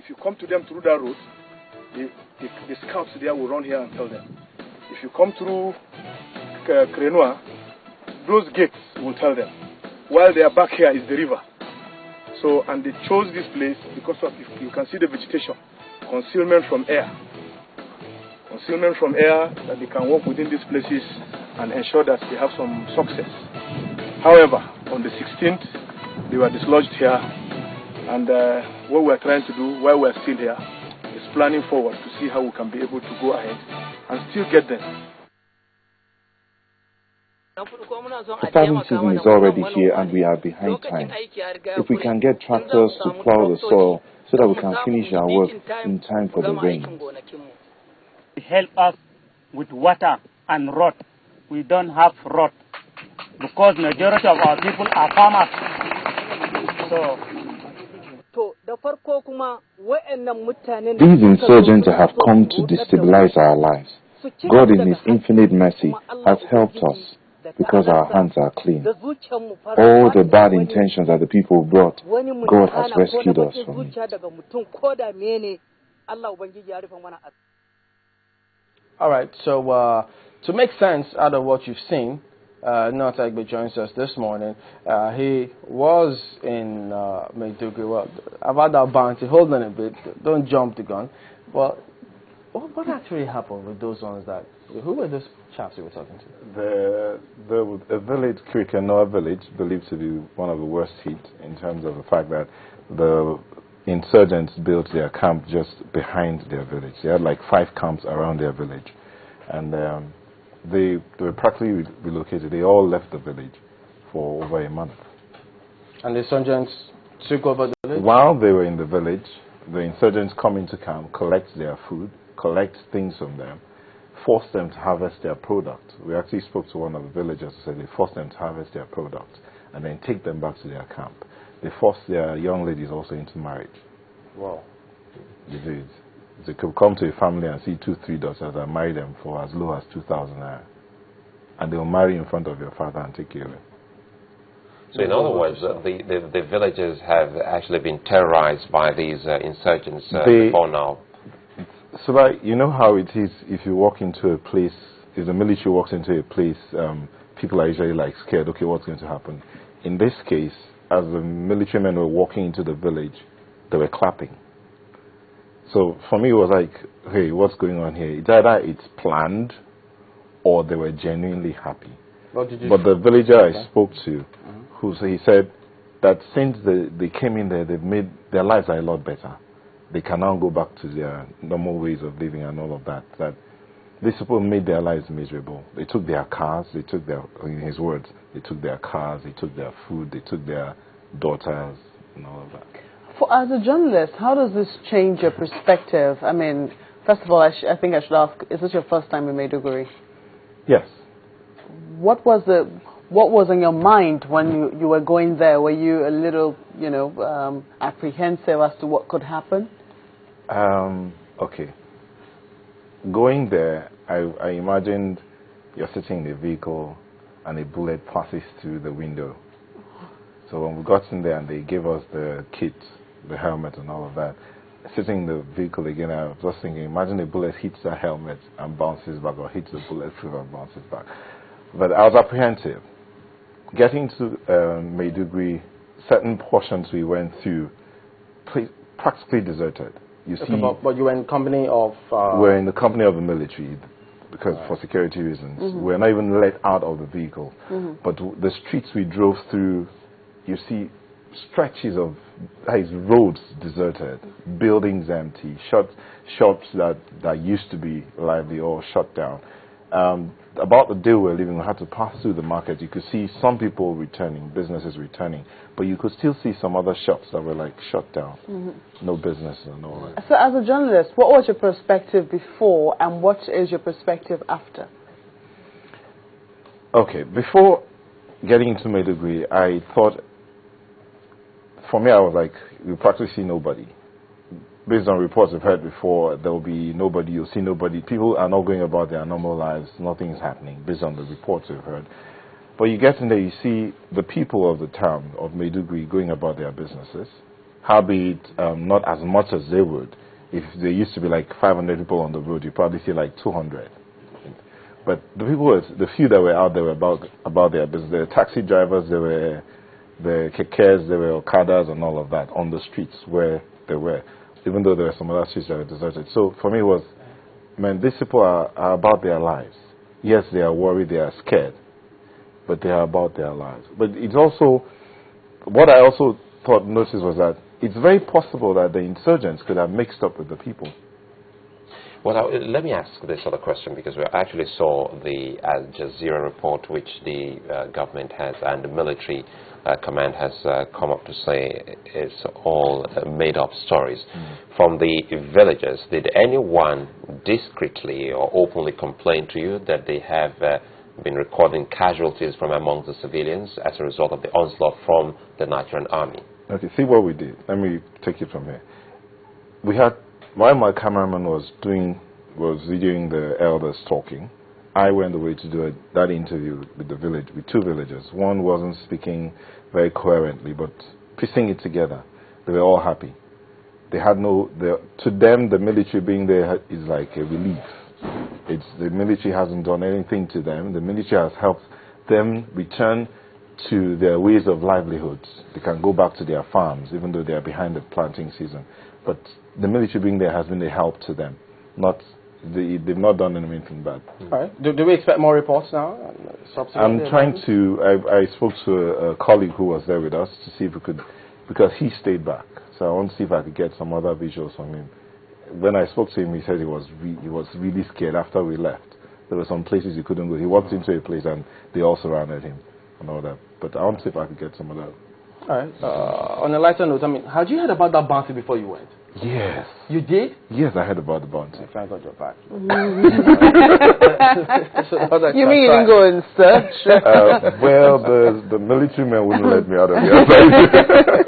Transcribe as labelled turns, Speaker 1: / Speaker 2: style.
Speaker 1: If you come to them through that route, the scouts there will run here and tell them. If you come through Krenua, those gates will tell them. While they are back here is the river. So, and they chose this place because of, you can see the vegetation, concealment from air. Concealment from air, that they can walk within these places and ensure that they have some success. However, on the 16th, they were dislodged here, and what we're trying to do while we're still here is planning forward to see how we can be able to go ahead and still get them.
Speaker 2: The farming season is already here and we are behind time. If we can get tractors to plow the soil so that we can finish our work in time for the rain.
Speaker 3: Help us with water and road. We don't have road because majority of our people are farmers.
Speaker 2: These insurgents have come to destabilize our lives. God in His infinite mercy has helped us because our hands are clean. All the bad intentions that the people brought, God has rescued us from it.
Speaker 4: All right, so to make sense out of what you've seen, Nneota Egbe joins us this morning. He was in Maiduguri. Well, I've had that bounty. Hold on a bit. Don't jump the gun. Well, what actually happened with those ones that... Who were those chaps you were talking to?
Speaker 5: The village, Krenua village, believed to be one of the worst hit in terms of the fact that the insurgents built their camp just behind their village. They had like 5 camps around their village. And they were practically relocated. They all left the village for over a month.
Speaker 4: And the insurgents took over the village?
Speaker 5: While they were in the village, the insurgents come into camp, collect their food, collect things from them, force them to harvest their product. We actually spoke to one of the villagers who said they forced them to harvest their product and then take them back to their camp. They forced their young ladies also into marriage.
Speaker 4: Wow.
Speaker 5: They did. They could come to a family and see 2, 3 daughters and marry them for as low as 2,000 naira. And they'll marry in front of your father and take you away.
Speaker 6: So in other words, the villagers have actually been terrorized by these insurgents before now.
Speaker 5: So that, you know how it is if you walk into a place, if the military walks into a place, people are usually like scared, okay, what's going to happen? In this case, as the military men were walking into the village, they were clapping. So for me it was like, hey, what's going on here? It's either it's planned or they were genuinely happy. But the villager I spoke to, he said that since they came in there, they've made their lives are a lot better. They can now go back to their normal ways of living and all of that. That these people made their lives miserable. They took their cars, they took their, in his words, they took their cars, they took their food, they took their daughters and all of that.
Speaker 7: As a journalist, how does this change your perspective? I mean, first of all, I think I should ask, is this your first time in Maiduguri?
Speaker 5: Yes.
Speaker 7: What was in your mind when you were going there? Were you a little, apprehensive as to what could happen?
Speaker 5: Okay. Going there, I imagined you're sitting in a vehicle and a bullet passes through the window. So when we got in there and they gave us the kit, the helmet and all of that, sitting in the vehicle again, I was just thinking, imagine a bullet hits the helmet and bounces back, or hits the bulletproof and bounces back. But I was apprehensive. Getting to Maiduguri, certain portions we went through, practically deserted.
Speaker 4: But you were in company of...
Speaker 5: We're in the company of the military, because for security reasons. We're not even let out of the vehicle. But the streets we drove through, you see stretches of roads deserted, buildings empty, shops that used to be lively all shut down. About the day we were leaving, we had to pass through the market. You could see some people returning, businesses returning, but you could still see some other shops that were like shut down, no business and all that.
Speaker 7: So as a journalist, what was your perspective before and what is your perspective after?
Speaker 5: Okay, before getting into Maiduguri, I thought, for me I was like, you practically see nobody. Based on reports I've heard before, there will be nobody, you'll see nobody. People are not going about their normal lives, nothing's happening, based on the reports we've heard. But you get in there, you see the people of the town of Maiduguri going about their businesses. howbeit not as much as they would. If there used to be like 500 people on the road, you probably see like 200. But the few that were out there were about their business. There were taxi drivers, there were the kekes, there were okadas and all of that on the streets where they were, even though there were some other streets that were deserted. So for me it was, man, these people are about their lives. Yes, they are worried, they are scared, but they are about their lives. But it's also, what I also noticed was that it's very possible that the insurgents could have mixed up with the people.
Speaker 6: Well, let me ask this other question, because we actually saw the Al Jazeera report, which the government has and the military command has come up to say it's all made-up stories. From the villagers, did anyone discreetly or openly complain to you that they have been recording casualties from among the civilians as a result of the onslaught from the Nigerian army?
Speaker 5: Okay, see what we did. Let me take it from here. We had, while my cameraman was videoing the elders talking, I went away to do that interview with with two villagers. One wasn't speaking very coherently, but piecing it together, they were all happy. They had to them, the military being there is like a relief. The military hasn't done anything to them. The military has helped them return to their ways of livelihoods. They can go back to their farms, even though they are behind the planting season. But the military being there has been a help to them. They've not done anything bad.
Speaker 4: All right. Do we expect more reports now?
Speaker 5: I'm trying to. I spoke to a colleague who was there with us to see if we could, because he stayed back. So I want to see if I could get some other visuals from him. When I spoke to him, he said he was really scared after we left. There were some places he couldn't go. He walked into a place and they all surrounded him and all that. But I want to see if I could get some of that.
Speaker 4: All right. On a lighter note, had you heard about that bounty before you went?
Speaker 5: Yes.
Speaker 4: You did?
Speaker 5: Yes, I heard about the bounty.
Speaker 4: Thank God you're back.
Speaker 7: You mean you didn't go and search?
Speaker 5: Well, the military men wouldn't let me out of the outside.